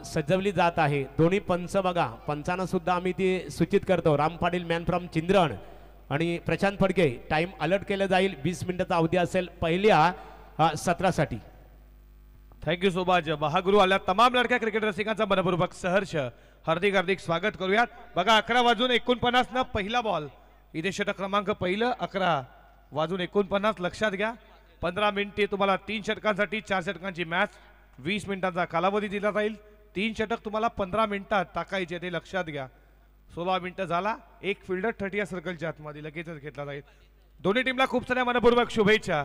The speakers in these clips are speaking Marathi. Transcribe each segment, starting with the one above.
सजवली जात आहे। दोन्ही पंच बघा, पंचांना सुद्धा आम्ही ती सूचित करतो। राम पाटील मॅन फ्रॉम चिंद्रण आणि प्रशांत फडके टाइम अलर्ट केलं जाईल। 20 मिनिटाचा अवधी असेल पहिल्या सत्रासाठी। Thank you so much. महागुरु आल्या तमाम लडक्या क्रिकेट रसिकांचा मनपूर्वक सहर्ष हार्दिक हार्दिक स्वागत करूयात। बघा 11:49 न पहिला बॉल इथे षटक क्रमांक पहिलं 11:49 लक्षात घ्या। 15 मिनिटे तुम्हाला 3 षटकांसाठी 4 षटकांची मॅच 20 मिनिटांचा कालावधी दिला जाईल। 3 षटक तुम्हाला 15 मिनिटात टाकायचे ते लक्षात घ्या। 16 मिनिटं झाला। एक फिल्डर 30 सर्कलच्या आतमध्ये लगेचच घेतला जाईल। दोन्ही टीमला खूप साऱ्या मनपूर्वक शुभेच्छा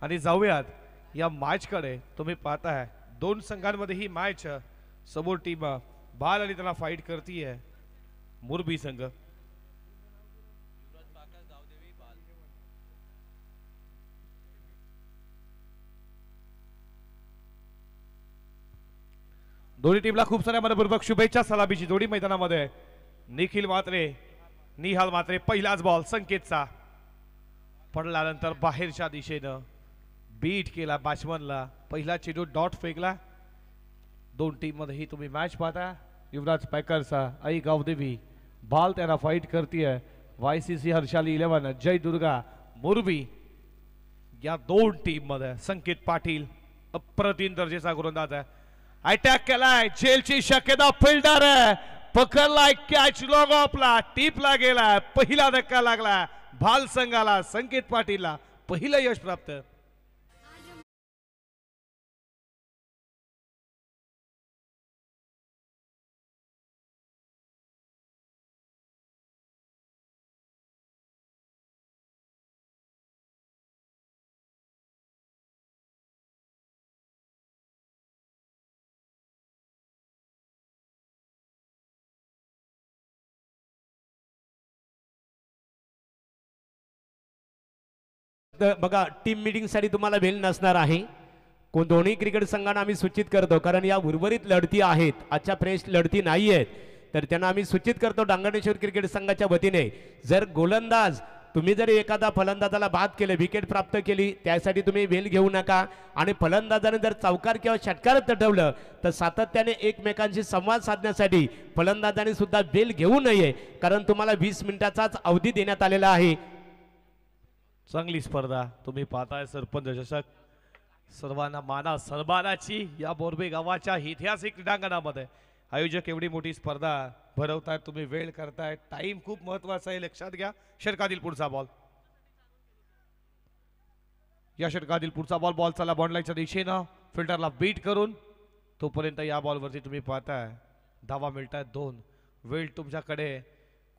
आणि जाऊयात या मॅच कडे। तुम्ही पाहताय दोन संघांमध्ये ही मॅच समोर टीम बाल आणि त्याला फाईट करतीये मुरबी संघ। दोन्ही टीमला खूप साऱ्या मनपूर्वक शुभेच्छा। सलामीची जोडी मैदानामध्ये निखिल मात्रे निहाल मात्रे। पहिलाच बॉल संकेतचा पडल्यानंतर बाहेरच्या दिशेनं बीट केला बॅट्समनला। पहिला चेंडू डॉट फेकला। दोन टीम मध्येही तुम्ही मॅच पाहता। युवराज पॅकरचा आई गावदेवी बॉल त्याला फाईट करतीये। YCC हर्षाली 11 जय दुर्गा मुरबी या दोन टीम मध्ये संकेत पाटील अप्रतिम दर्जेचा गोलंदाज आहे। अटॅक केलाय जेलची शक्यता फिल्डर पकडलाय कॅच लॉग ऑफला टीपला गेला। पहिला धक्का लागला भाल संघाला संकेत पाटीलला पहिलं यश प्राप्त। बघा टीम मीटिंग साठी तुम्हाला वेळ नसणार आहे। दोन्ही क्रिकेट संघांना आम्ही सूचित करतो कारण या उर्वरित लढती आहेत, आजच्या फ्रेश लढती नाही आहेत, तर त्यांना आम्ही सूचित करतो डांगणेश्वर क्रिकेट संघाच्या वतीने जर गोलंदाज तुम्ही जर एखादा फलंदाजाला बाद केले विकेट प्राप्त केली त्यासाठी तुम्ही वेल घेऊ नका आणि फलंदाजाने जर चौकार किंवा षटकार ठेवलं तर सातत्याने एकमेकांशी संवाद साधण्यासाठी फलंदाजाने सुद्धा वेल घेऊ नये कारण तुम्हाला 20 मिनिटाचाच अवधी देण्यात आलेला आहे। चांगली स्पर्धा तुम्ही पाहताय सरपंच चषक। सर्वांना माना सन्मानाची या बोरबे गावाच्या ऐतिहासिक क्रीडांगणामध्ये आयोजक एवढी मोठी स्पर्धा भरवतायत, तुम्ही वेळ करताय, टाइम खूप महत्वाचा आहे लक्षात घ्या। षटकातील पुढचा बॉल या षटकातील पुढचा बॉल बॉल चला बॉन्डलाईनच्या दिशेनं फिल्डरला बीट करून तोपर्यंत या बॉलवरती तुम्ही पाहताय धावा मिळतायत 2। वेळ तुमच्याकडे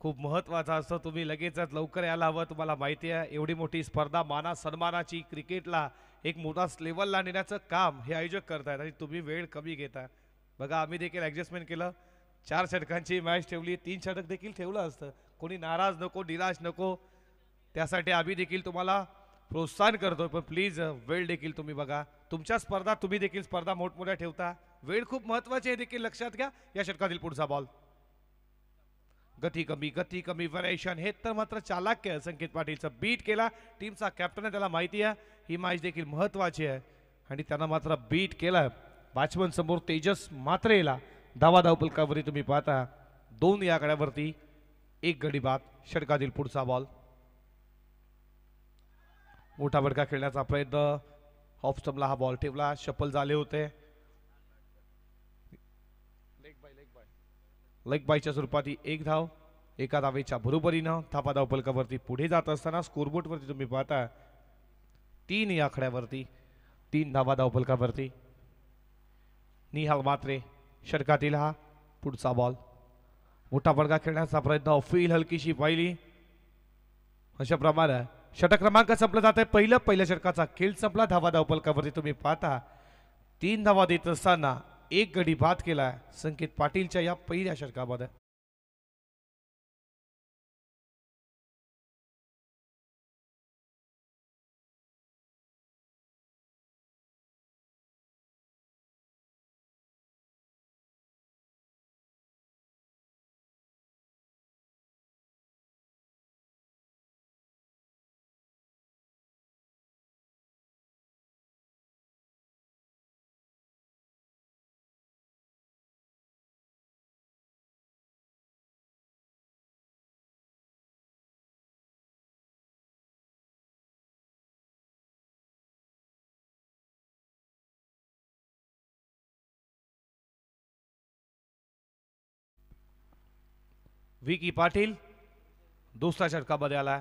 खूप महत्वाचा असतो, तुम्ही लगेचच लवकर यायला हवं। तुम्हाला माहिती आहे एवढी मोठी स्पर्धा माना सन्मानाची क्रिकेटला एक मोठा लेवलला नेण्याचं काम हे आयोजक करतायत आणि तुम्ही वेळ कमी घेताय। बघा आम्ही देखील ॲडजस्टमेंट केलं, 4 षटकांची मॅच ठेवली, 3 षटक देखील ठेवलं असतं। कोणी नाराज नको निराश नको त्यासाठी आम्ही देखील तुम्हाला प्रोत्साहन करतो, पण प्लीज वेळ देखील तुम्ही बघा। तुमच्या स्पर्धा तुम्ही देखील स्पर्धा मोठमोठ्या ठेवता, वेळ खूप महत्वाची आहे देखील लक्षात घ्या। या षटकातील पुढचा बॉल गती कमी व्हेरिएशन हे तर मात्र चालाक्य संकेत पाटीलचं बीट केला। टीमचा कॅप्टन आहे त्याला माहिती आहे ही मॅच देखील महत्वाची आहे आणि त्यांना मात्र बीट केला। बॅट्समन समोर तेजस मात्रेला धावा धावपलकावरती तुम्ही पाहता 2 या आकड्यावरती 1 गडी बाद। षटकातील पुढचा बॉल मोठा बडका खेळण्याचा प्रयत्न ऑफ स्टंपला हा बॉल ठेवला, शफल झाले होते। लेग बायच्या स्वरूपात 1 धाव एका धावेच्या बरोबरीनं धावा धावपलकावरती पुढे जात असताना स्कोरबोर्ड वरती तुम्ही पाहता 3 या आकड्यावरती 3 धावा धावपलकावरती। निहाल मात्रे षटकातील हा पुढचा बॉल मोठा बडका खेळण्याचा प्रयत्न फील हलकीशी पाहिली। अशा प्रमाणे षटक क्रमांक संपला जात आहे। पहिल्या षटकाचा खेळ संपला। धावा धावपलकावरती तुम्ही पाहता 3 धावा देत असताना 1 गडी बाद केलाय संकेत पाटीलच्या या पहिल्या षटकामध्ये। विकी पाटील दुसऱ्या षटकामध्ये आलाय.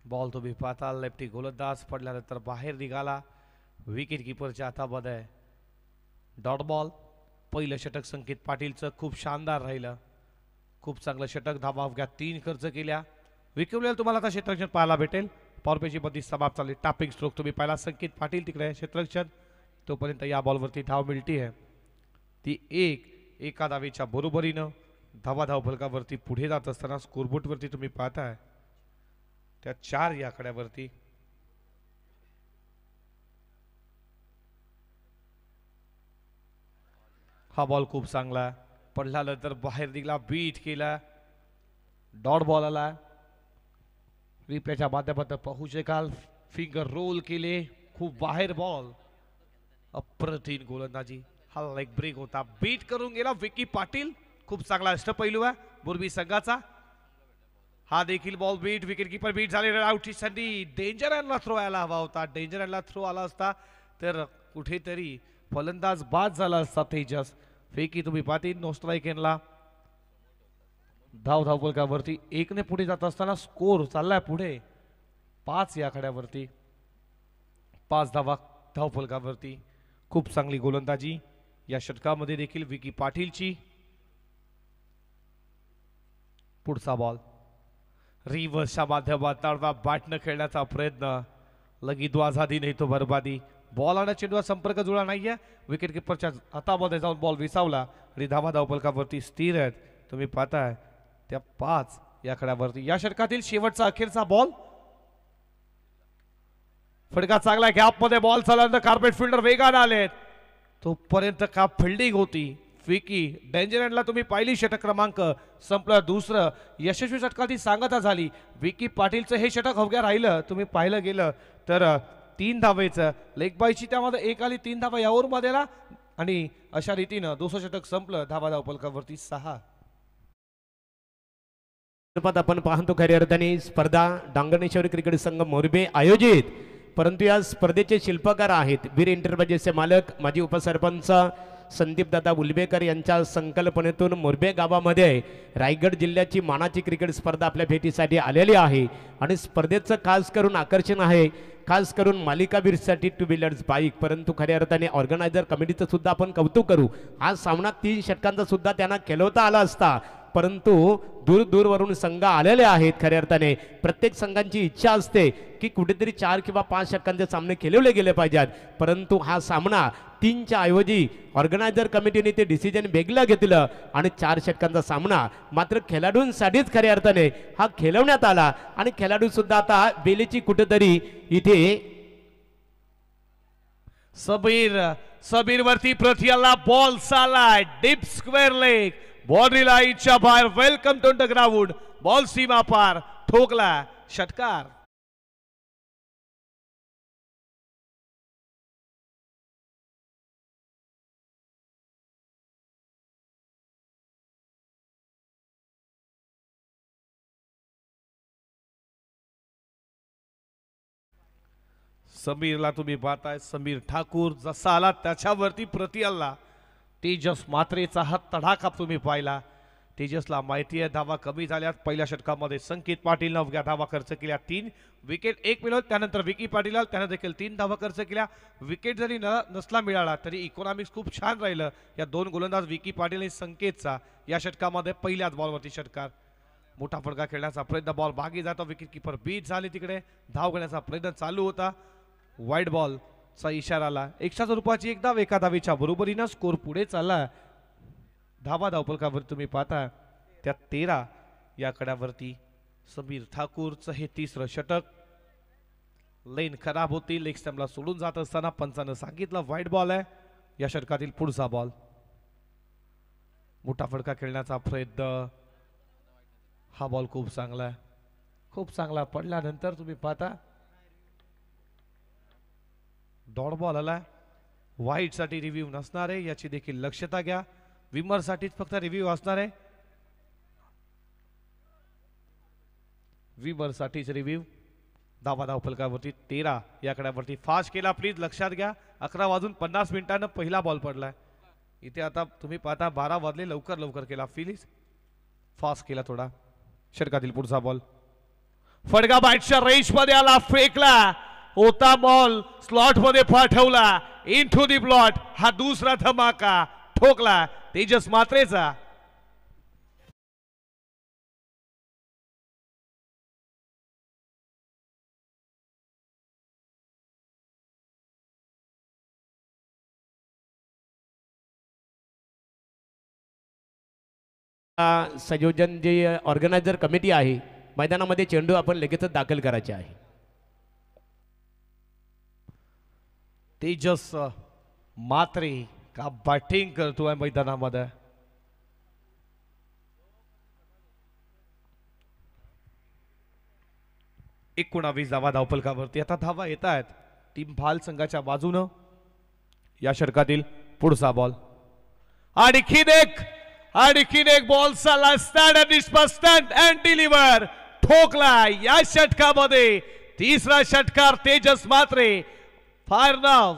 बॉल तुम्ही पाहता लेफ्टी गोलंदाज पडल्यानंतर बाहेर निघाला. विकेट किपरच्या हातामध्ये डॉट बॉल. पहिलं षटक संकेत पाटीलचं खूप शानदार राहिलं. खूप चांगलं षटक. धावा अवघ्या 3 खर्च केल्या. विकेटवर तुम्हाला आता क्षेत्ररक्षण पाहायला भेटेल. पॉवरप्लेची बंदी समाप्त झाली. टापिंग स्ट्रोक तुम्ही पाहिला संकेत पाटील तिकडे क्षेत्ररक्षण. तोपर्यंत या बॉलवरती धाव मिळती आहे ती एका धावेच्या बरोबरीनं. धाव फलकावरती पुढे जात असताना स्कोरबोर्डवरती तुम्ही पाहताय त्या 4 या आकड्यावरती हा बॉल खूप चांगला पडल्यानंतर बाहेर निघाला. बीट केला. डॉट बॉल आला. रिप्लेच्या माध्यमातून पाहू शकाल. फिंगर रोल केले. खूप बाहेर बॉल. अप्रतिम गोलंदाजी. हा लेग ब्रेक होता. बीट करून गेला विकी पाटील. खूप चांगला अष्टपैलू आहे मुरबी संघाचा. हा देखील ball beat. Wicket keeper beat झाले. आउटची संधी. डेंजर अँडला थ्रो यायला हवा होता. डेंजर अँडला थ्रो आला असता तर कुठेतरी फलंदाज बाद झाला असता तेजस. फेकी तुम्ही पाटील नो स्ट्राईक एनला. धाव फलकावरती 1 ने पुढे जात असताना स्कोर चाललाय पुढे 5 या आकड्यावरती. 5 धाव फलकावरती. खूप चांगली गोलंदाजी या षटकामध्ये देखील विकी पाटीलची. पुढचा बॉल रिव्हर्सच्या माध्यमातून बॅटनं खेळण्याचा प्रयत्न. लगीत आझादी नाही तो बरबादी. बॉल आणि चेंडूचा संपर्क जुळला नाहीये. विकेट किपरच्या हातामध्ये जाऊन बॉल विसावला आणि धाव फलकावरती स्थिर आहेत. तुम्ही पाहताय त्या 5 या खड्यावरती. या षटकातील शेवटचा अखेरचा बॉल. फटका चांगला. गॅप मध्ये बॉल चालल्यानंतर कार्पेट फिल्डर वेगाने आलेत. तोपर्यंत का फिल्डिंग होती. विकी डेंजर एंडला तुम्ही पाहिली. षटक क्रमांक संपलं. दुसरं यशस्वी षटकाची सांगता झाली. विकी पाटीलचं हे षटक अवघ्या राहिलं. तुम्ही पाहिलं गेलं तर 3 धावेचं लेग बायची त्यामध्ये 1 आली. 3 धावा यावर मध्येला आणि अशा रीतीनं दुसरं षटक संपलं. धाव फलकावरती 6. आपण पाहतो खऱ्या अर्थाने स्पर्धा डांगणेश्वरी क्रिकेट संघ मोरबे आयोजित. परंतु या स्पर्धेचे शिल्पकार आहेत वीर एंटरप्राइजेसचे मालक माजी उपसरपंच संदीप दादा उलबेकर यांच्या संकल्पनेतून मोरबे गावामध्ये रायगड जिल्ह्याची मानाची क्रिकेट स्पर्धा आपल्या भेटीसाठी आलेली आहे. आणि स्पर्धेचं खास करून आकर्षण आहे खास करून मालिकावीरसाठी 2 व्हीलर्स बाईक. परंतु खऱ्या अर्थाने ऑर्गनायझर कमिटीचं सुद्धा आपण कौतुक करू. हा सामना 3 षटकांचा सुद्धा त्यांना खेळवता आला असता. परंतु दूरवरून संघ आलेले आहेत. खऱ्या अर्थाने प्रत्येक संघांची इच्छा असते की कुठेतरी 4 किंवा 5 षटकांचे सामने खेळवले गेले पाहिजेत. परंतु हा सामना 3च्या ऐवजी ऑर्गनायझर कमिटीने ते डिसिजन वेगळं घेतलं आणि 4 षटकांचा सामना मात्र खेळाडूंसाठीच खऱ्या अर्थाने हा खेळवण्यात आला. आणि खेळाडू सुद्धा आता बेलीची कुठेतरी इथे सबीर वरती प्रथियाला बॉल चालाय. Deep square leg. बाउंड्री लाईनच्या बाहेर. Welcome to the ground. Ball सीमा पार. ठोकला. षटकार. समीरला तुम्ही पाहताय. समीर ठाकूर जसा आला त्याच्यावरती प्रथियाला तेजस मात्रेचा हा तडाखा तुम्ही पाहिला. तेजसला माहिती आहे धावा कमी झाल्यात. पहिल्या षटकामध्ये संकेत पाटीलनं अवघ्या धावा खर्च केल्या. 3 विकेट 1 मिळवत. त्यानंतर विकी पाटील त्यानं देखील 3 धावा खर्च केल्या. विकेट जरी नसला मिळाला तरी इकॉनॉमिक्स खूप छान राहिलं या 2 गोलंदाज विकी पाटील आणि संकेतचा. या षटकामध्ये पहिल्याच बॉलवरती षटकार. मोठा फटका खेळण्याचा प्रयत्न. बॉल बागी जातो. विकेट किपर बीट झाले. तिकडे धाव घेण्याचा प्रयत्न चालू होता. वाईड बॉल चा इशारा आला. 100 रुपयाची 1 धाव. एका धावेच्या बरोबरीनं स्कोर पुढे चालला. धाव फलकावर तुम्ही पाहता त्या 13 या कड्यावरती. समीर ठाकूरचं हे 3रं षटक. लेन खराब होती. लेग स्टंपला सोडून जात असताना पंचानं सांगितलं वाईड बॉल आहे. या षटकातील पुढचा बॉल. मोठा फटका खेळण्याचा प्रयत्न. हा बॉल खूप चांगला आहे. खूप चांगला पडल्यानंतर तुम्ही पाहता डॉट बॉल आला. वाईट साठी रिव्ह्यू नसणार आहे याची देखील लक्षता घ्या. विमर साठीच फक्त रिव्ह्यू असणार आहे. विमर साठीच रिव्ह्यू. धाव फलकावरती 13 या कड्यावरती फास्ट केला. प्लीज लक्षात घ्या 11:50 पहिला बॉल पडलाय. इथे आता तुम्ही पाहता 12 वाजले. लवकर केला. प्लीज फास्ट केला थोडा. षटकातील पुढचा बॉल फटका बॅटच्या रेंज मध्ये आला, फेकला होता बॉल स्लॉट मध्ये पाठवला इन टू दी ब्लॉट. हा दुसरा धमाका ठोकला तेजस मात्रेचा. संयोजन जे ऑर्गनायझर कमिटी आहे मैदानामध्ये चेंडू आपण लगेचच दाखल करायचे आहे. तेजस मात्रे का बॅटिंग करतोय मैदानामध्ये. एकोणावीस धावा धावफलकावरती. आता धावा येत आहेत टीम भाल संघाच्या बाजूनं. या षटकातील पुढचा बॉल आणखीन एक बॉल चालला स्टँड अँड डिलिव्हर ठोकला. या षटकामध्ये तिसरा षटकार तेजस मात्रे. फायर नाव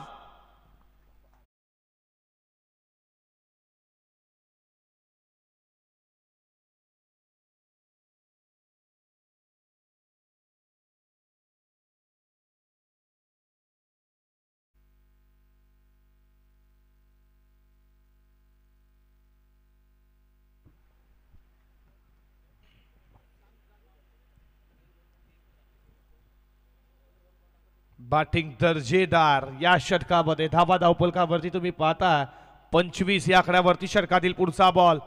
बॅटिंग दर्जेदार. या षटकामध्ये धावा धावफलकावरती तुम्ही पाहता 25 या आकड्यावरती षटकातील पुढचा बॉल.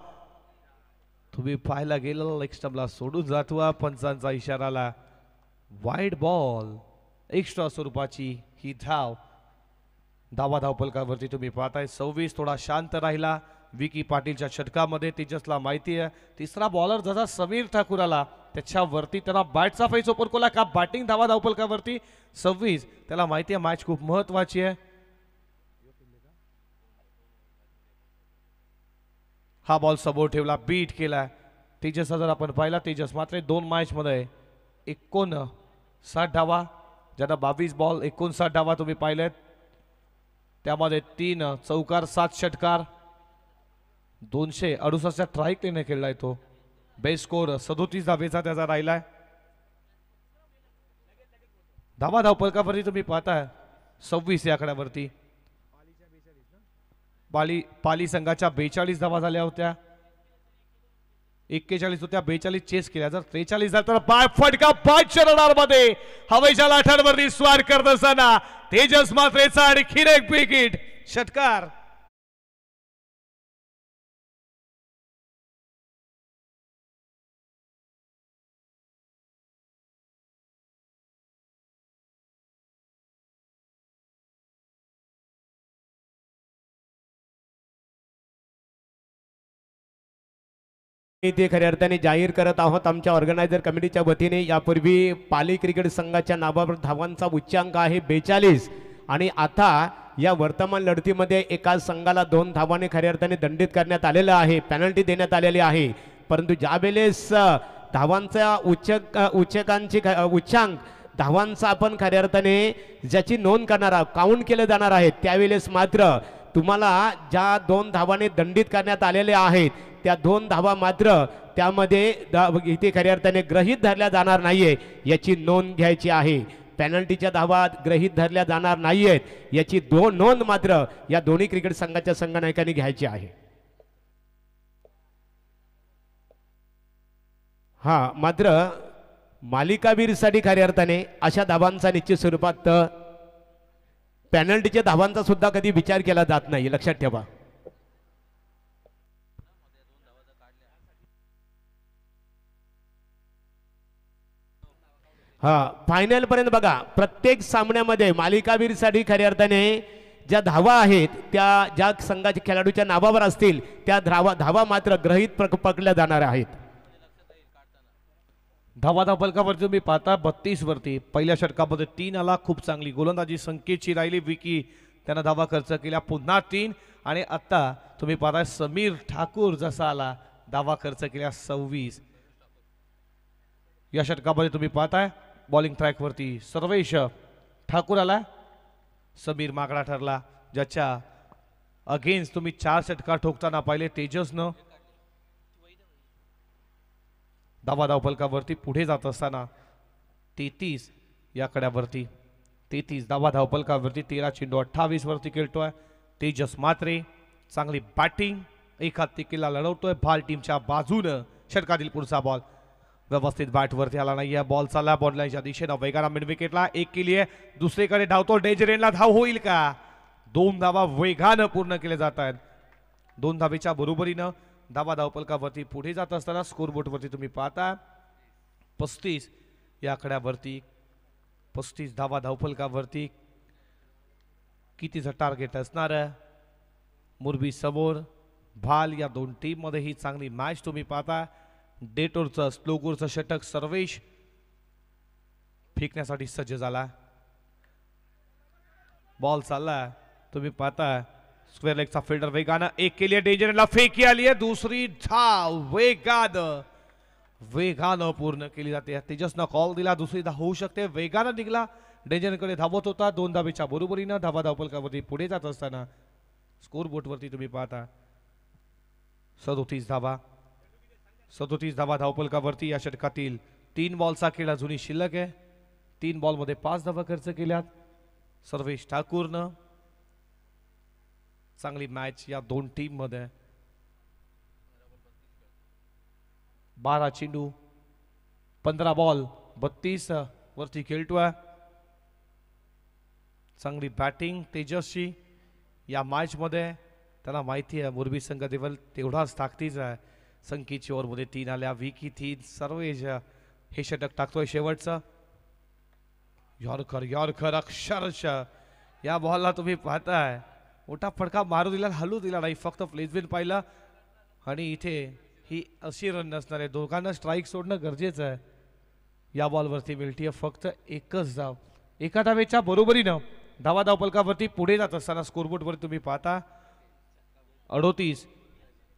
तुम्ही पाहायला गेलेला लेग स्टंपला सोडून जातो. पंचांचा इशाराला वाईड बॉल. एक्स्ट्रा स्वरूपाची ही धाव. धावा धावफलकावरती तुम्ही पाहताय 26. थोडा शांत राहिला विकी पाटीलच्या षटकामध्ये. तेजसला माहिती आहे तिसरा बॉलर जसा समीर ठाकूर आला त्याच्यावरती त्याला बॅटचा फैस ओपन केला का बॅटिंग धावा धावफलकावरती 26. त्याला माहिती आहे मॅच खूप महत्वाची आहे. हा बॉल समोर ठेवला बीट केला तेजस. जर आपण पाहिला तेजस मात्र 2 मॅच मध्ये 59 धावा ज्यांना 22 बॉल 59 धावा तुम्ही पाहिलेत. त्यामध्ये 3 चौकार 7 षटकार 268 स्ट्राईक त्याने खेळलाय तो. बेस्ट स्कोर 37 धावेचा त्याचा राहिलाय. धावा धावफलकावरती तुम्ही पाहताय 26 या आकड्यावरती. पाली संघाच्या 42 धावा झाल्या होत्या. 41 होत्या 42 चेस केल्या. जर 43 झालं तर पाय फटका 5 रडार मध्ये हवेच्या लाटांवरती स्वार करत असताना तेजस मात्रेचा आणखीन एक विकेट. षटकार ते खऱ्या अर्थाने जाहीर करत आहोत आमच्या ऑर्गनायझर कमिटीच्या वतीने. यापूर्वी पाली क्रिकेट संघाच्या नावावर धावांचा उच्चांक आहे 42 आणि आता या वर्तमान लढतीमध्ये एका संघाला 2 धावाने खऱ्या अर्थाने दंडित करण्यात आलेलं आहे. पेनल्टी देण्यात आलेली आहे. परंतु ज्यावेळेस धावांचा उच्चांक धावांचा आपण खऱ्या अर्थाने ज्याची नोंद करणार आहोत काउंट केले जाणार आहे त्यावेळेस मात्र तुम्हाला ज्या 2 धावाने दंडित करण्यात आलेले आहेत त्या 2 धावा मात्र त्यामध्ये इथे खऱ्या अर्थाने गृहीत धरल्या जाणार नाहीये याची नोंद घ्यायची आहे. पेनल्टीच्या धावा गृहीत धरल्या जाणार नाहीयेत याची नोंद मात्र या दोन्ही क्रिकेट संघाच्या संघनायकांनी घ्यायची आहे. हा मात्र मालिकावीरसाठी खऱ्या अर्थाने अशा धावांचा निश्चित स्वरूपात पेनल्टीच्या धावांचा सुद्धा कधी विचार केला जात नाही लक्षात ठेवा. हा फायनल पर्यंत बघा प्रत्येक सामन्यामध्ये मालिकावीरसाठी खऱ्या अर्थाने ज्या धावा आहेत त्या ज्या संघाच्या खेळाडूच्या नावावर असतील त्या धावा मात्र गृहीत पकडल्या जाणार आहेत. धावा धावफलकावरती तुम्ही पाहता 32 वरती. पहिल्या षटकामध्ये 3 आला. खूप चांगली गोलंदाजी संकेतची राहिली. विकी त्यानं धावा खर्च केला पुन्हा 3 आणि आता तुम्ही पाहता समीर ठाकूर जसा आला धावा खर्च केल्या 26. या षटकामध्ये तुम्ही पाहताय बॉलिंग ट्रॅक वरती सर्वेश ठाकूर आला. समीर मागडा ठरला ज्याच्या अगेन्स्ट तुम्ही 4 षटकार ठोकताना पाहिले तेजसनं. धावा धावफलकावरती पुढे जात असताना 33 या कड्यावरती 33 धावा धावफलकावरती 13 चेंडू 28 वरती खेळतोय तेजस मात्रे. चांगली बॅटिंग एकाहत्ती किल्ला लढवतोय भाल टीमच्या बाजूनं. षटकातील पुढचा बॉल व्यवस्थित बॅट वरती आला नाही. बॉल चालला बॉल लाईनच्या दिशेनं वेगानं मिड विकेटला एक केली आहे. दुसरीकडे धावतो डेंजर एंडला धाव होईल का? 2 धावा वेगानं पूर्ण केले जात आहेत. 2 धावेच्या बरोबरीनं धावा धावफलकावरती पुढे जात असताना स्कोरबोर्ड वरती तुम्ही पाहता 35 या आकड्यावरती 35 धावा धावफलकावरती कितीचं टार्गेट असणार आहे? मुरबी समोर भाल या 2 टीम मध्ये ही चांगली मॅच तुम्ही पाहता. डेटोरचं स्लोगोरचं षटक सर्वेश फेकण्यासाठी सज्ज झाला. बॉल चालला तुम्ही पाहता स्क्वेअर लेगचा फिल्डर वेगानं एक केली डेंजरला फेकी आली आहे. दुसरी धाव वेगानं पूर्ण केली जाते. तेजसनं कॉल दिला दुसरी धाव होऊ शकते. वेगानं निघाला डेंजरकडे धावत होता. 2 धावेच्या बरोबरीनं धावा धावफलकावरती पुढे जात असताना स्कोर बोर्डवरती तुम्ही पाहता 37 धावा धावफलकावरती. या षटकातील 3 बॉलचा खेळ अजूनही शिल्लक आहे. 3 बॉलमध्ये 5 धावा खर्च केल्यात सर्वेश ठाकूरनं. चांगली मॅच या 2 टीम मध्ये. 12 चेंडू 15 बॉल 32 वरती खेळतोय. चांगली बॅटिंग तेजसची या मॅच मध्ये. त्याला माहिती आहे मुरबी संघ देवल तेवढाच ताकदीचा आहे. संख्येची ओव्हरमध्ये 3 आल्या विकी 3 सर्वेश हे षटक टाकतोय शेवटचं. यॉर्कर अक्षरशः या बॉलला तुम्ही पाहताय मोठा फटका मारू दिला हलू दिला नाही फक्त प्लेसमेंट पाहिला आणि इथे ही अशी रन नसणार आहे. दोघांना स्ट्राईक सोडणं गरजेचं आहे. या बॉलवरती मिळतीये फक्त एकच धाव. एका धावेच्या बरोबरीनं धावा धावफलकावरती पुढे जात असताना स्कोरबोर्डवरती तुम्ही पाहता 38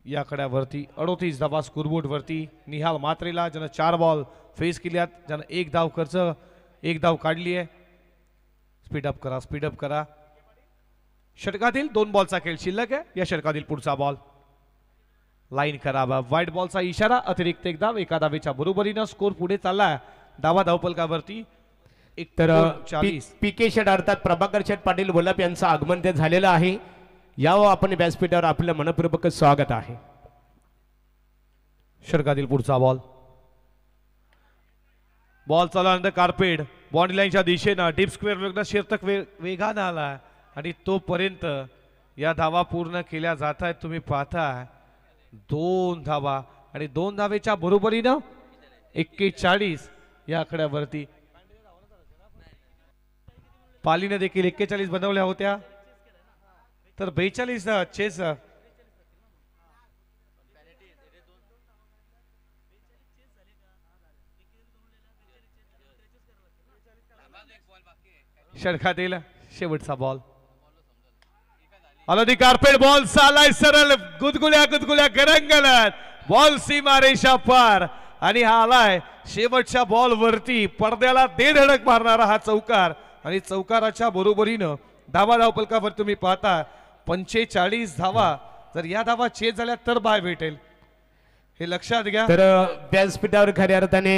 या कड्यावरती 38 धावा स्कोरबोर्डवरती. निहाल मात्रेला ज्यानं 4 बॉल फेस केल्यात ज्यानं 1 धाव काढली आहे. स्पीडअप करा. षटकातील 2 बॉलचा खेळ शिल्लक आहे. या षटकातील पुढचा बॉल लाईन करावा. व्हाईट बॉलचा इशारा अतिरिक्त 1 धाव. एका धावेच्या बरोबरीनं स्कोर पुढे चालला धावा धावफलकावरती. तर पीके शेट अर्थात प्रभाकर शेट पाटील वल्लभ यांचं आगमन ते झालेलं आहे. यावं आपण व्यासपीठावर आपलं मनपूर्वक स्वागत आहे. षटकातील पुढचा बॉल चालला कार्पेट बॉन्ड लाईनच्या दिशेनं डीप स्क्वेअर षटक वेगानं आला आणि तोपर्यंत या धावा पूर्ण केल्या जात आहेत. तुम्ही पाहता 2 धावा आणि 2 धावेच्या बरोबरीनं 41 या आकड्यावरती. पालीने देखील 41 बनवल्या होत्या तर 42 चेस षटकातील शेवटचा बॉल आला. कार्पेट बॉल चालाय सरळ गुदगुल्या गरंगलत बॉल सीमा रेषा पार आणि हा आलाय शेवटच्या बॉल वरती पडद्याला धडक मारणारा हा चौकार आणि चौकाराच्या बरोबरीनं धावा धावफलकावर तुम्ही पाहता 45 धावा. जर या धावा चेस झाल्या तर बाय भेटेल हे लक्षात घ्या. तर व्यासपीठावर खऱ्या अर्थाने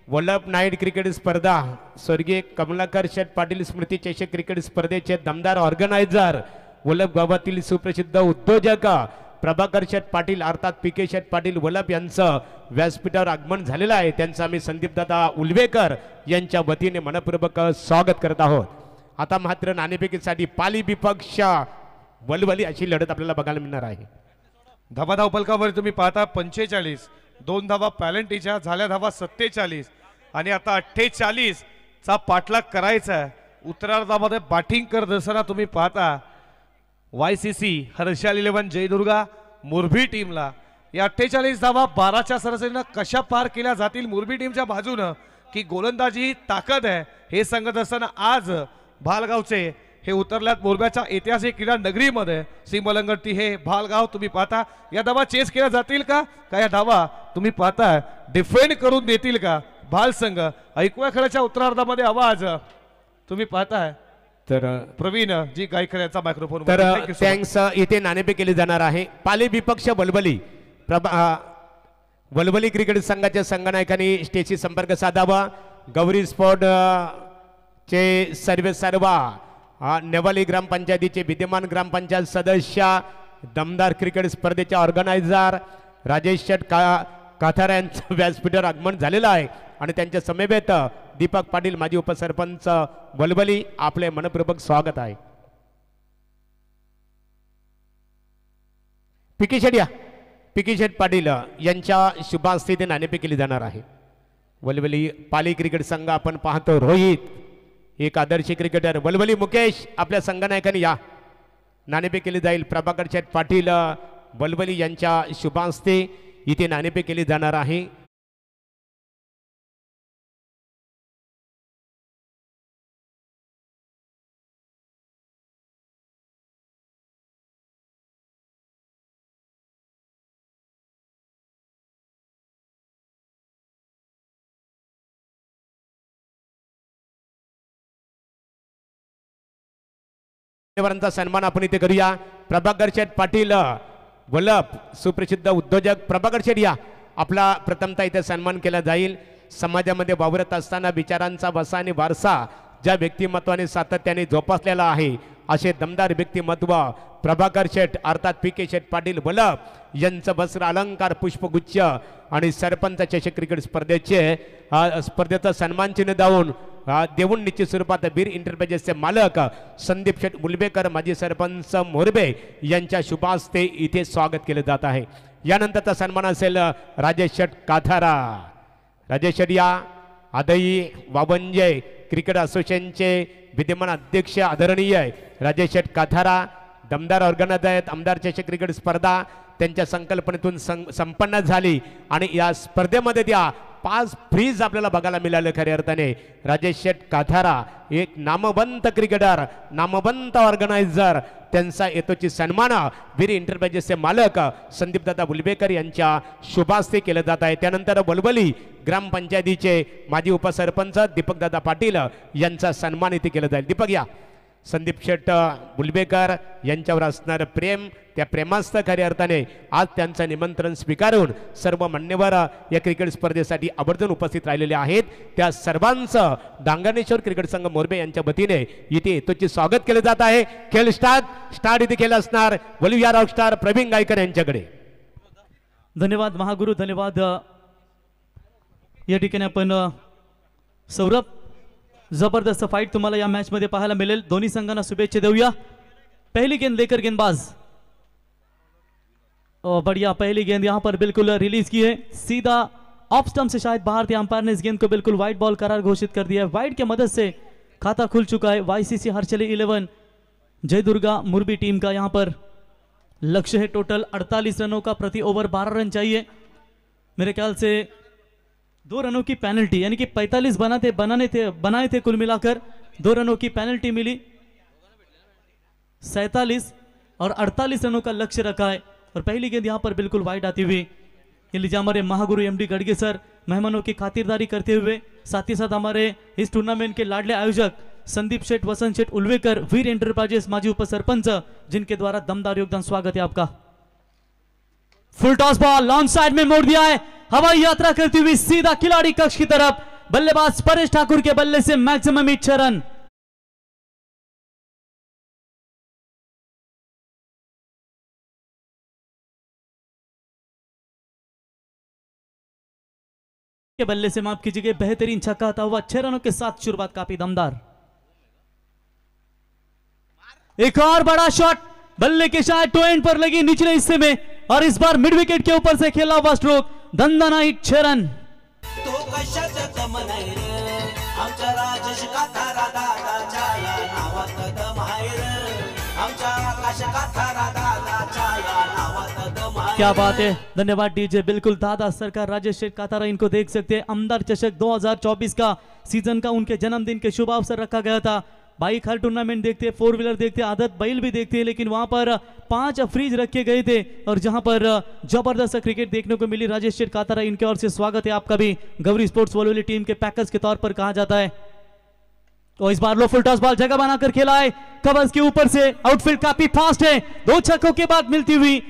वल्लभ नाईट क्रिकेट स्पर्धा स्वर्गीय कमलाकर शेठ पाटील स्मृती चषक क्रिकेट स्पर्धेचे दमदार ऑर्गनायझर वल्लभ गावातील सुप्रसिद्ध उद्योजक प्रभाकर शेठ पाटील अर्थात पीके शेठ पाटील वल्लभ यांचं व्यासपीठावर आगमन झालेलं आहे. त्यांचं आम्ही संदीपदादा उलवेकर यांच्या वतीने मनपूर्वक स्वागत करत आहोत. आता मात्र नाणेफेकीसाठी पाली विपक्ष वलवली अशी लढत आपल्याला बघायला मिळणार आहे. धावा धावफलकावर तुम्ही पाहता 45 2 धावा पॅलेंटीच्या झाल्या धावा 47 आणि आता 48 चा पाठलाग करायचा आहे. उत्तरार्धामध्ये बॅटिंग करत असताना तुम्ही पाहता YCC हर्षाल 11 जयदुर्गा मुरबी टीमला या 48 धावा 12च्या सरासरीनं कशा पार केल्या जातील मुरबी टीमच्या बाजूनं की गोलंदाजी ताकद आहे हे सांगत असताना आज भालगावचे हे उतरल्यात मोरब्याच्या ऐतिहासिक क्रीडा नगरीमध्ये. सिमलंगटी हे भालगाव तुम्ही पाहता या धावा चेस केल्या जातील का या धावा तुम्ही पाहता डिफेंड करून देतील का भाल संघ. ऐकूया खेळाच्या उत्तरार्धामध्ये आवाज तुम्ही पाहताय तर प्रवीण जी गायकऱ्याचा मायक्रोफोन. तर थँक्स. इथे नाणेफेक केली जाणार आहे. पाली विपक्ष बलबली वलवली क्रिकेट संघाच्या संघनायकांनी स्टेजशी संपर्क साधावा. गौरी स्पोर्ट चे सर्वा नेवाली ग्रामपंचायतीचे विद्यमान ग्रामपंचायत सदस्य, दमदार क्रिकेट स्पर्धेचे ऑर्गनायझर राजेश शेट काथार यांचं व्यासपीठावर आगमन झालेलं आहे आणि त्यांच्या समवेत दीपक पाटील माजी उपसरपंच वलवली, आपले मनपूर्वक स्वागत आहे. पिकी शेट पाटील यांच्या शुभास्थिती नाणेफेक केली जाणार आहे. वलवली पाली क्रिकेट संघ आपण पाहतो. रोहित एक आदर्श क्रिकेटर. वलवली मुकेश आपल्या संघनायकांनी या. नाणेफेक केली जाईल. प्रभाकर शेट पाटील वलवली यांच्या शुभास्ते इथे नाणेफेक केली जाणार आहे. मान्यवरांचा सन्मान आपण इथे करूया. प्रभाकर शेठ पाटील वलप सुप्रसिद्ध उद्योजक प्रभाकर शेठ या. आपला प्रथमतः इथे सन्मान केला जाईल. समाजामध्ये वावरत असताना विचारांचा वसा आणि वारसा ज्या व्यक्तिमत्वाने सातत्याने जोपासलेला आहे असे दमदार व्यक्तिमत्व प्रभाकर शेठ अर्थात पीके शेठ पाटील वलप यांचं वस्त्र अलंकार पुष्पगुच्छ आणि सरपंच चषक क्रिकेट स्पर्धेचा सन्मान चिन्ह देऊन निश्चित स्वरूपात वीर इंटरप्राइजेसचे मालक संदीप शेठ मुलबेकर माजी सरपंच मोरबे यांच्या शुभास्ते इथे स्वागत केले जात आहे. यानंतरचा सन्मान असेल राजेश शेठ काथारा. राजेश शेठ या आदई वावंजे क्रिकेट असोसिएशनचे विद्यमान अध्यक्ष आदरणीय राजेश शेठ काथारा दमदार ऑर्गनायझर आहेत. आमदार चषक क्रिकेट स्पर्धा त्यांच्या संकल्पनेतून संपन्न झाली आणि या स्पर्धेमध्ये त्या 5 फ्रीज आपल्याला बघायला मिळाले. खऱ्या अर्थाने राजेश शेठ काथारा एक नामवंत क्रिकेटर, नामवंत ऑर्गनायझर, त्यांचा येतोची सन्मान वीर इंटरप्राइजेसचे मालक संदीप दादा बुलबेकर यांच्या शुभास्ते केले जात आहे. त्यानंतर वलवली ग्रामपंचायतीचे माजी उपसरपंच दीपक दादा पाटील यांचा सन्मान इथे केला जाईल. दीपक या. संदीप शेठ बुलबेकर यांच्यावर असणारं प्रेम, त्या प्रेमास्थ खऱ्या अर्थाने आज त्यांचं निमंत्रण स्वीकारून सर्व मान्यवर या क्रिकेट स्पर्धेसाठी आवर्जून उपस्थित राहिलेले आहेत. त्या सर्वांचं डांगणेश्वर क्रिकेट संघ मोरबे यांच्या वतीने इथे येतोची स्वागत केले जात आहे. खेळ स्टार्ट इथे खेळ असणार वलविया रॉकस्टार प्रवीण गायकर यांच्याकडे. धन्यवाद महागुरु, धन्यवाद. या ठिकाणी आपण सौरभ जबरदस्त फाइट तुम्हाला या मॅच मध्ये पाहायला मिळेल. दोन्ही संघांना शुभेच्छा देऊया. पहली गेंद लेकर गेंदबाज बढ़िया पहली गेंद यहां पर बिल्कुल रिलीज की है, सीधा ऑफ स्टंप से शायद बाहर थे. अंपायर ने इस गेंद को बिल्कुल वाइड बॉल करार घोषित कर दिया है. वाइड की मदद से खाता खुल चुका है वाईसीसी हरचली 11 जय दुर्गा मुरबी टीम का. यहां पर लक्ष्य है टोटल 48 रनों का, प्रति ओवर 12 रन चाहिए. मेरे ख्याल से 2 रनों की पेनल्टी यानी कि 45 बनाए थे कुल मिलाकर. 2 रनों की पेनल्टी मिली. 47 और 48 रनों का लक्ष्य रखा है और पहली गेंद यहां पर बिल्कुल वाइड आती हुई. ये लीजिए हमारे महागुरु एमडी गड़गे सर मेहमानों की खातिरदारी करते हुए, साथ ही साथ हमारे इस टूर्नामेंट के लाडले आयोजक संदीप शेठ वसंत शेठ उल्वेकर वीर एंटरप्राइजेस माजी उपसरपंच, जिनके द्वारा दमदार योगदान. स्वागत है आपका. फुल टॉस बॉल लॉन्ग साइड में मोड़ दिया है. हवाई यात्रा करती हुई सीधा खिलाड़ी कक्ष की तरफ. बल्लेबाज परेश ठाकुर के बल्ले से मैक्सिमम 6 रन. के बल्ले से माफ कीजिए बेहतरीन छक्का आता हुआ 6 रनों के साथ शुरुआत काफी दमदार. एक और बड़ा शॉट बल्ले के शायद टो एंड पर लगी निचले हिस्से में और इस बार मिड विकेट के ऊपर से खेला हुआ स्ट्रोक. दंदनाईट 6 रन. तो कशाचं दम नाही रे आमच्या राजेश काथारा दादाच्या या नावात दम आहे रे आमच्या आकाश काथारा दादाच्या या नावात दम आहे. क्या बात है, धन्यवाद डीजे. बिल्कुल दादा सरकार राजेश शेठ काथारा इनको देख सकते हैं. आमदार चषक 2024 का सीजन का उनके जन्मदिन के शुभ अवसर रखा गया था. बाइक हर टूर्नामेंट देखते, 4 व्हीलर देखते, आदत बैल भी देखते हैं, लेकिन वहां पर 5 फ्रीज रखे गए थे और जहां पर जबरदस्त क्रिकेट देखने को मिली. राजेश शेठ काथारा इनके ओर से स्वागत है आपका भी. गौरी स्पोर्ट्स वलवली टीम के पैकर्स के तौर पर कहा जाता है. और इस बार लो फुल टॉस बॉल जगह बनाकर खेला है कवर्स के ऊपर से. आउटफील्ड काफी फास्ट है. 2 छक्कों के बाद मिलती हुई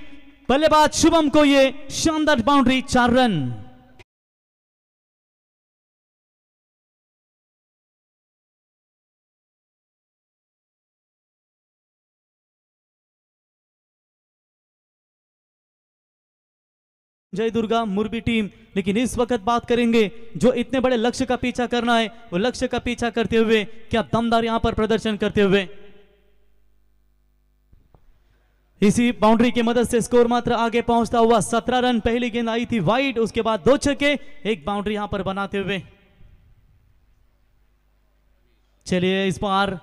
बल्लेबाज शुभम को ये शानदार बाउंड्री, 4 रन। जय दुर्गा मुरबी टीम, लेकिन इस वक्त बात करेंगे जो इतने बड़े लक्ष्य का पीछा करना है, वो लक्ष्य का पीछा करते हुए क्या दमदार यहां पर प्रदर्शन करते हुए इसी बाउंड्री की मदद से स्कोर मात्र आगे पहुंचता हुआ 17 रन। पहली गेंद आई थी वाइड, उसके बाद 2 छक्के, एक बाउंड्री यहां पर बनाते हुए। चलिए इस बार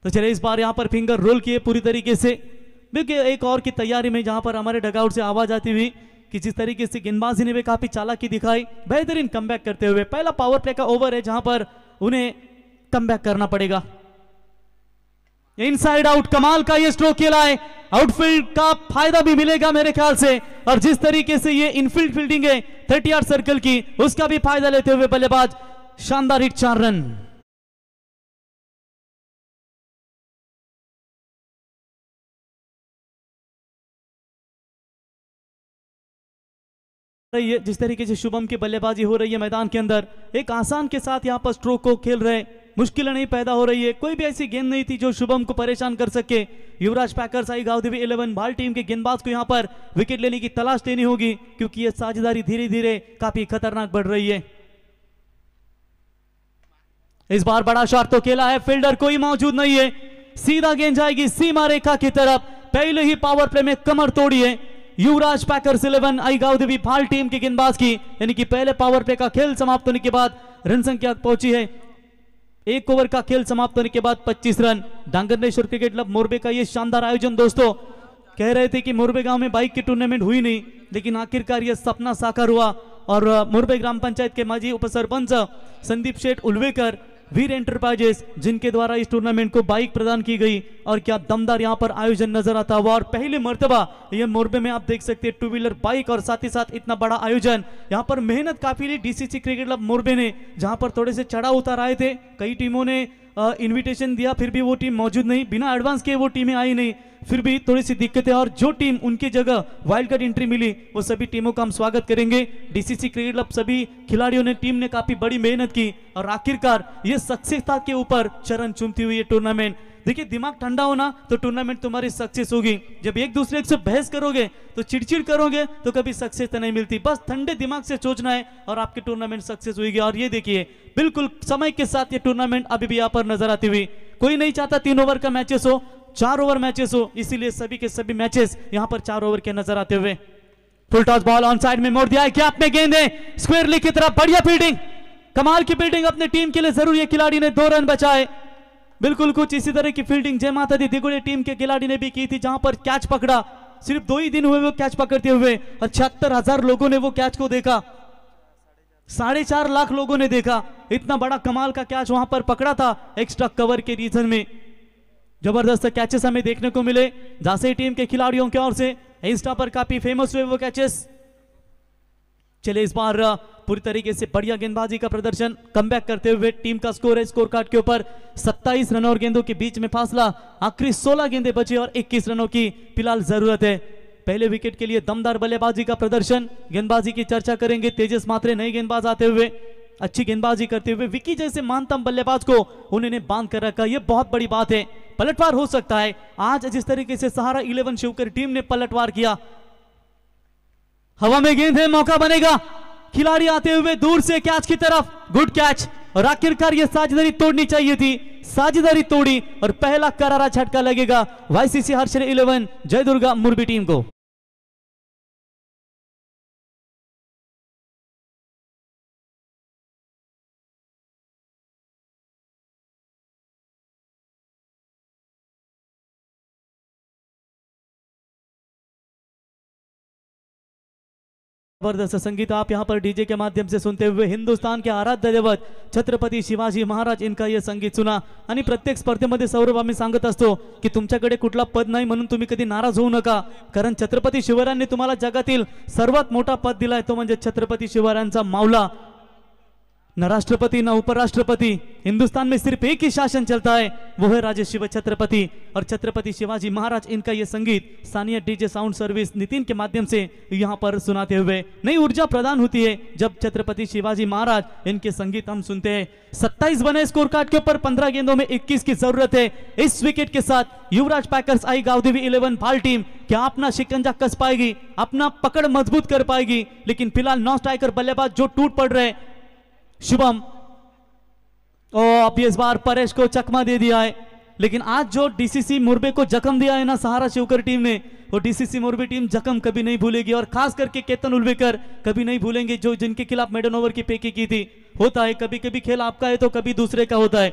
तो चलिए इस बार यहां पर फिंगर रोल किए पूरी तरीके से, क्योंकि एक और की तैयारी में जहां पर हमारे डगआउट से आवाज आती हुई कि जिस तरीके से गेंदबाजी ने भी काफी चालाकी दिखाई, बेहतरीन कमबैक करते हुए। पहला पावर प्ले का ओवर है जहां पर उन्हें कमबैक करना पड़ेगा। इनसाइड आउट, कमाल का ये स्ट्रोक खेला है, आउटफील्ड का फायदा भी मिलेगा मेरे ख्याल से, और जिस तरीके से ये इनफील्ड फील्डिंग है 30 यार्ड सर्कल की, उसका भी फायदा लेते हुए बल्लेबाज शानदार हिट, 4 रन। जिस तरीके से शुभम की बल्लेबाजी हो रही है मैदान के अंदर, एक आसान के साथ यहां पर स्ट्रोक को खेल रहे, मुश्किलें नहीं पैदा हो रही है, कोई भी ऐसी गेंद नहीं थी जो शुभम को परेशान कर सके। युवराज पैकर्स आई गांवदेवी 11 भाल टीम के गेंदबाज को यहां पर विकेट लेने की तलाश लेनी होगी, क्योंकि यह साझेदारी धीरे धीरे काफी खतरनाक बढ़ रही है। इस बार बड़ा शॉट तो खेला है, फील्डर कोई मौजूद नहीं है, सीधा गेंद जाएगी सीमा रेखा की तरफ। पहले ही पावर प्ले में कमर तोड़ी है युवराज पैकर्स 11 आई गांवदेवी भाल टीम के गेंदबाज की, यानी कि पहले पावर प्ले का खेल समाप्त होने के बाद रन संख्या पहुंची है, 1 ओवर का खेल समाप्त होने के बाद 25 रन। डांगरनेश्वर क्रिकेट क्लब मोरबे का ये शानदार आयोजन, दोस्तों कह रहे थे कि मोरबे गांव में बाइक की टूर्नामेंट हुई नहीं, लेकिन आखिरकार यह सपना साकार हुआ, और मोरबे ग्राम पंचायत के माजी उपसरपंच संदीप शेठ उल्वेकर, वीर एंटरप्राइजेस, जिनके द्वारा इस टूर्नामेंट को बाइक प्रदान की गई, और क्या दमदार यहां पर आयोजन नजर आता हुआ। और पहली मर्तबा ये मोरबे में आप देख सकते हैं 2 व्हीलर बाइक, और साथ ही साथ इतना बड़ा आयोजन। यहां पर मेहनत काफी ली डीसीसी क्रिकेट क्लब मोरबे ने, जहां पर थोड़े से चढ़ाव उतार आए थे, कई टीमों ने इनविटेशन दिया, फिर भी वो टीम मौजूद नहीं, बिना एडवांस के वो टीमें आई नहीं, फिर भी थोड़ी सी दिक्कतें, और जो टीम उनकी जगह वाइल्ड कार्ड एंट्री मिली, वो सभी टीमों का हम स्वागत करेंगे। डीसीसी क्रिकेट क्लब सभी खिलाड़ियों ने, टीम ने काफी बड़ी मेहनत की, और आखिरकार ये सक्सेसता के ऊपर चरण चूमती हुई ये टूर्नामेंट। देखिए दिमाग ठंडा होना तो टूर्नामेंट तुम्हारी सक्सेस होगी, जब एक दूसरे से बहस करोगे तो चिड़चिड़ करोगे तो कभी सक्सेस तो नहीं मिलती। बस ठंडे दिमाग से सोचना है और आपकी टूर्नामेंट सक्सेस होगी। और ये देखिए बिल्कुल समय के साथ ये टूर्नामेंट अभी भी यहाँ पर नजर आती हुई। कोई नहीं चाहता 3 ओवर का मैचेस हो, 4 ओवर मैचेस हो, इसीलिए सभी के सभी मैचेस यहाँ पर 4 ओवर के नजर आते हुए। फुल टॉस बॉल ऑन साइड में मोड़ दिया है, क्या आपने गेंद है स्क्वायर लीग की तरफ, बढ़िया फील्डिंग, कमाल की फील्डिंग अपने टीम के लिए जरूर, ये खिलाड़ी ने 2 रन बचाए। बिल्कुल कुछ इसी तरह की फील्डिंग जय माता दी दिगुड़े टीम के खिलाड़ी ने भी की थी, जहां पर कैच पकड़ा, सिर्फ 2 ही दिन हुए वो कैच पकड़ते हुए, और 76,000 लोगों ने वो कैच को देखा, 4.5 लाख लोगों ने देखा। इतना बड़ा कमाल का कैच वहां पर पकड़ा था एक्स्ट्रा कवर के रीजन में। जबरदस्त कैचेस हमें देखने को मिले झांसी टीम के खिलाड़ियों की ओर से, इंस्टा पर काफी फेमस हुए वो कैचेस। चले इस बार पूरी तरीके से बढ़िया गेंदबाजी का प्रदर्शन, कमबैक करते हुए टीम का स्कोर है स्कोर कार्ड के ऊपर 27 रन और गेंदों के बीच में फासला, आखिरी 16 गेंदें बची और 21 रनों की फिलहाल जरूरत है। पहले विकेट के लिए दमदार बल्लेबाजी का प्रदर्शन, गेंदबाजी की चर्चा करेंगे। तेजस मात्रे नए गेंदबाज आते हुए अच्छी गेंदबाजी करते हुए, विकी जैसे महानतम बल्लेबाज को उन्होंने बांध कर रखा, यह बहुत बड़ी बात है। पलटवार हो सकता है, आज जिस तरीके से सहारा 11 शिवकर टीम ने पलटवार किया, हवा में गेंद है, मौका बनेगा, खिलाड़ी आते हुए दूर से कैच की तरफ, गुड कैच, और आखिरकार यह साझेदारी तोड़नी चाहिए थी, साझेदारी तोड़ी और पहला करारा झटका लगेगा वाईसीसी हर्षल 11 जय दुर्गा मुरबी टीम को। जबरदस्त संगीत आप यहाँ पर डीजे के माध्यम से सुनते हुए हिंदुस्तान के आराध्य दैवत छत्रपती शिवाजी महाराज इनका यह संगीत सुना। आणि प्रत्येक स्पर्धेमध्ये सौरभ आम्ही सांगत असतो की तुमच्याकडे कुठला पद नाही म्हणून तुम्ही कधी नाराज होऊ नका, कारण छत्रपती शिवरायांनी तुम्हाला जगातील सर्वात मोठा पद दिलाय, तो म्हणजे छत्रपती शिवरायांचा मावला। न राष्ट्रपति न उपराष्ट्रपति, हिंदुस्तान में सिर्फ एक ही शासन चलता है, वो है राजे शिव छत्रपति और छत्रपति शिवाजी महाराज। इनका ये संगीत स्थानीय डीजे साउंड सर्विस नितिन के माध्यम से यहाँ पर सुनाते हुए नई ऊर्जा प्रदान होती है जब छत्रपति शिवाजी महाराज इनके संगीत हम सुनते हैं। 27 बने स्कोर कार्ड के ऊपर, 15 गेंदों में 21 की जरूरत है। इस विकेट के साथ युवराज पैकर्स आई गावदेवी 11 भाल टीम क्या अपना शिकंजा कस पाएगी, अपना पकड़ मजबूत कर पाएगी? लेकिन फिलहाल नॉन स्ट्राइकर बल्लेबाज जो टूट पड़ रहे शुभम, अब इस बार परेश को चकमा दे दिया है। लेकिन आज जो डीसीसी मुरबे को जख्म दिया है ना सहारा शिवकर टीम ने, वो डीसीसी मुरबे टीम जख्म कभी नहीं भूलेगी और खास करके केतन उल्वेकर कभी नहीं भूलेंगे जो जिनके खिलाफ मेडन ओवर की पेकी की थी। होता है कभी कभी खेल आपका है तो कभी दूसरे का होता है।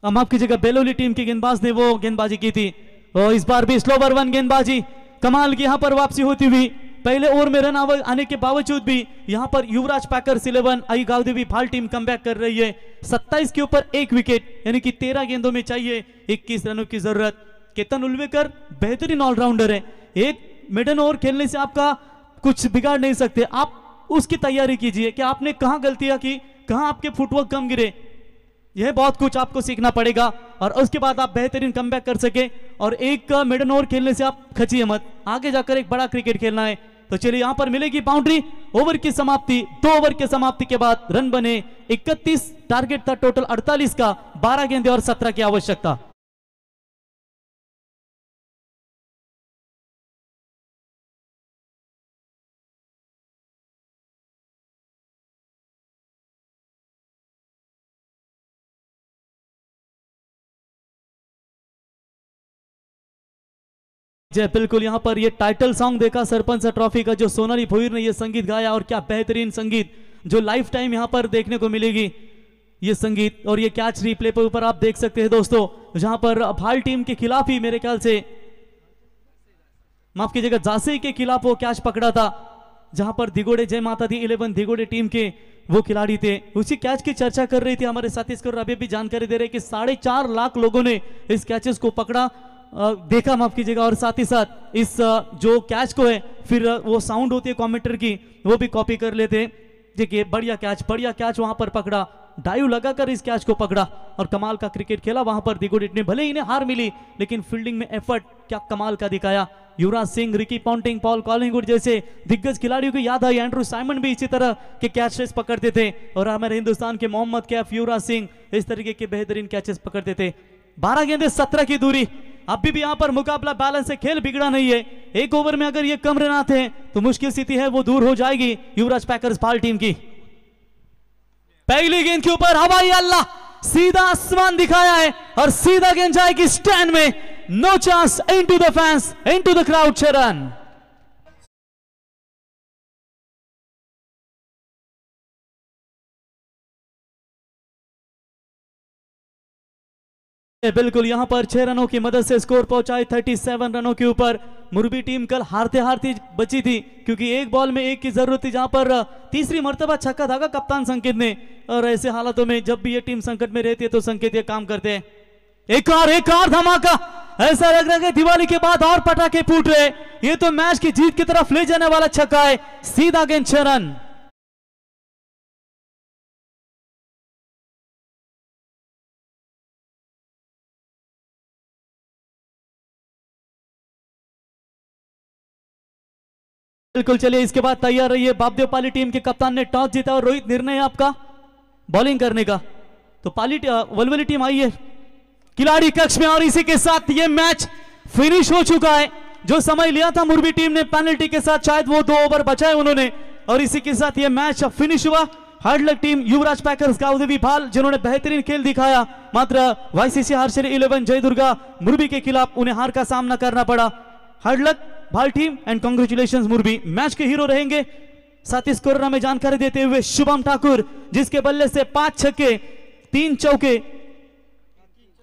अब माफ कीजिएगा, बेलोली टीम के गेंदबाज ने वो गेंदबाजी की थी और इस बार भी स्लोवर वन गेंदबाजी कमाल की यहां पर वापसी होती हुई। पहले ओवर में रन आने के बावजूद भी यहां पर युवराज पैकर्स 11 आई गावदेवी भाल टीम कमबैक कर रही है। 27 के ऊपर 1 विकेट यानी कि 13 गेंदों में चाहिए 21 रनों की जरूरत। केतन उल्वेकर बेहतरीन ऑलराउंडर है, एक मिडन ओवर खेलने से आपका कुछ बिगाड़ नहीं सकते। आप उसकी तैयारी कीजिए कि आपने कहां गलतियां की, कहां आपके फुटवर्क कम गिरे, यह बहुत कुछ आपको सीखना पड़ेगा और उसके बाद आप बेहतरीन कमबैक कर सके। और एक मिडन ओवर खेलने से आप खचिए मत, आगे जाकर एक बड़ा क्रिकेट खेलना है। तो चलिए यहां पर मिलेगी बाउंड्री। ओवर की समाप्ति, 2 ओवर के समाप्ति के बाद रन बने 31, टारगेट था टोटल 48 का, 12 गेंदें और 17 की आवश्यकता। जय बिल्कुल, यहां पर ये टाइटल सॉन्ग देखा सरपंच ट्रॉफी का जो सोनाली भोईर ने ये संगीत गाया और क्या बेहतरीन संगीत जो लाइफ टाइम यहां पर देखने को मिलेगी ये संगीत। और ये कैच रिप्ले पर ऊपर आप देख सकते हैं दोस्तों, जहां पर भाल टीम के खिलाफ ही मेरे ख्याल से माफ कीजिएगा जासे के खिलाफ वो कैच पकड़ा था, जहां पर दिगोड़े जय माता दी 11 दिगोड़े टीम के वो खिलाड़ी थे। उसी कैच की चर्चा कर रही थी हमारे साथी स्कोर अभी भी जानकारी दे रहे कि 4.5 लाख लोगों ने इस कैचेस को पकड़ा देखा, माफ कीजिएगा। और साथ ही साथ इस जो कैच को है फिर वो साउंड होती है कमेंटर की वो भी कॉपी कर लेते। देखिए बढ़िया कैच वहां पर पकड़ा, डाइव लगाकर इस कैच को पकड़ा और कमाल का क्रिकेट खेला वहां पर दिगोड़े ने। भले इन्हें हार मिली लेकिन फील्डिंग में एफर्ट क्या कमाल का दिखाया। Yuvraj Singh, Ricky Ponting, Paul Collingwood जैसे दिग्गज खिलाड़ियों को याद आई। एंड्रू साइमन भी इसी तरह के कैचेस पकड़ते थे और हमारे हिंदुस्तान के मोहम्मद कैफ, युवराज सिंह इस तरीके के बेहतरीन कैचेस पकड़ते थे। 12 गेंदे 17 की दूरी, अभी भी यहां पर मुकाबला बैलेंस है, खेल बिगड़ा नहीं है। एक ओवर में अगर ये कम रन आते हैं तो मुश्किल स्थिति है वो दूर हो जाएगी युवराज पैकर्स भाल टीम की। पहली गेंद के ऊपर हवाई अल्लाह सीधा आसमान दिखाया है और सीधा गेंद जाएगी स्टैंड में। No chance, into the fans, into the crowd. 6 run. बिल्कुल, यहां पर 6 रनों की मदद से स्कोर पहुंचाए 37 रनों के ऊपर। मुरबी टीम कल हारते हारते बची थी क्योंकि एक बॉल में 1 की जरूरत थी, जहां पर तीसरी मर्तबा छक्का धागा कप्तान संकेत ने। और ऐसे हालातों में जब भी ये टीम संकट में रहती है तो संकेत ये काम करते हैं। एक और धमाका, ऐसा लग रहा है दिवाली के बाद और पटाखे फूट रहे। ये तो मैच की जीत की तरफ ले जाने वाला छक्का है, सीधा गेंद 6 रन। बिल्कुल, चलिए इसके बाद तैयार रहिए। बापदेव पाली टीम के कप्तान ने टॉस जीता और रोहित, निर्णय है आपका बॉलिंग करने का। तो पाली वलवली टीम आई है खिलाड़ी कक्ष में और इसी के साथ ये मैच फिनिश हो चुका है। जो समय लिया था मुरबी टीम ने पेनल्टी के साथ, शायद वो 2 ओवर बचाए उन्होंने और इसी के साथ ये मैच फिनिश हुआ। हार्ड लक टीम युवराज पैकर्स गावदेवी भाल जिन्होंने बेहतरीन खेल दिखाया, मात्र वाईसीसी हर्षरी 11 जय दुर्गा मुरबी के खिलाफ उन्हें हार का सामना करना पड़ा। हार्ड लक भाल टीम एंड कांग्रेचुलेशंस मुरबी। मैच के हीरो रहेंगे साथी स्कोर में जानकारी देते हुए शुभम ठाकुर, जिसके बल्ले से 5 छक्के 3 चौके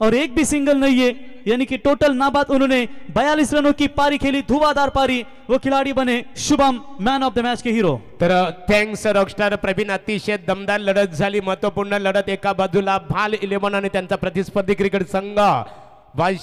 और 1 भी सिंगल नहीं है, यानी कि टोटल नाबाद उन्होंने 42 रनों की पारी खेली, धुआंधार पारी। वो खिलाड़ी बने Shubham man of the match K hero. तर थँक्स रॉकस्टार प्रवीण, अतिशय दमदार लढत झाली, महत्वपूर्ण लढत। एका बाजूला भाल 11 आणि त्यांचा प्रतिस्पर्धी क्रिकेट संघ